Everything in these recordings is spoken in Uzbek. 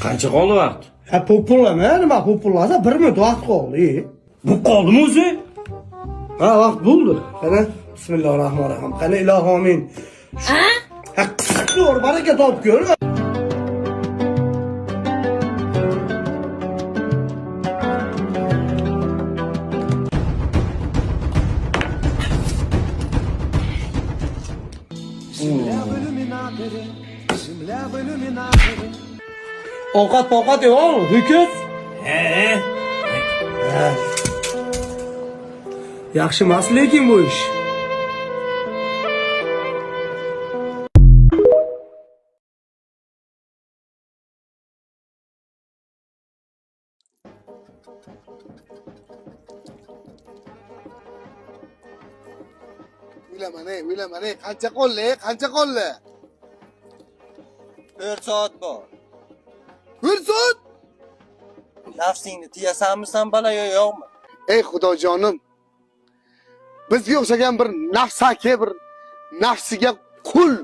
Qancha qoldi vaqt? Ha popullama, nima popullasa 1 minut vaqt qoldi. Bu qoldimi o'zi? Ha vaqt bo'ldi. Qani bismillahirrohmanirrohim. Qani ilohim amin. Ha qisqor baraka topib ko'r. Ovqat yo'qmi? Ho'kiz? He. Yaxshi emas lekin bu ish. O'ylamane, qancha qoldi? 4 soat bor. 1 soat? Nafsingni tiyasanmisan bala yo yo'qmi? Ey xudojonim. Bizga o'xshagan bir nafsaki, bir nafsiga qul,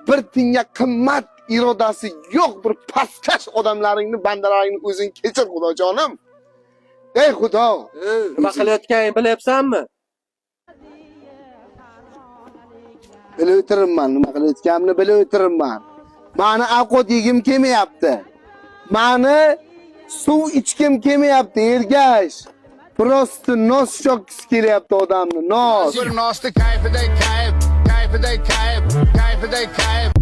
bir tinga qimmat irodasi yo'q bir pastkash odamlaringni, bandalaringni o'zing kechir xudojonim. Ey xudo, Nima qilayotganingni bilyapsanmi? bilib o'tiribman, nima qilayotganimni bilib o'tiribman. Mani ovqat yegim kelmayapti. Mani suv ichkim kelmayapti, ergash. Prosta nos chokkisi kelyapti odamni, nos. Bir nosni kayfiday kayf, kayfiday kayf, kayfiday kayf,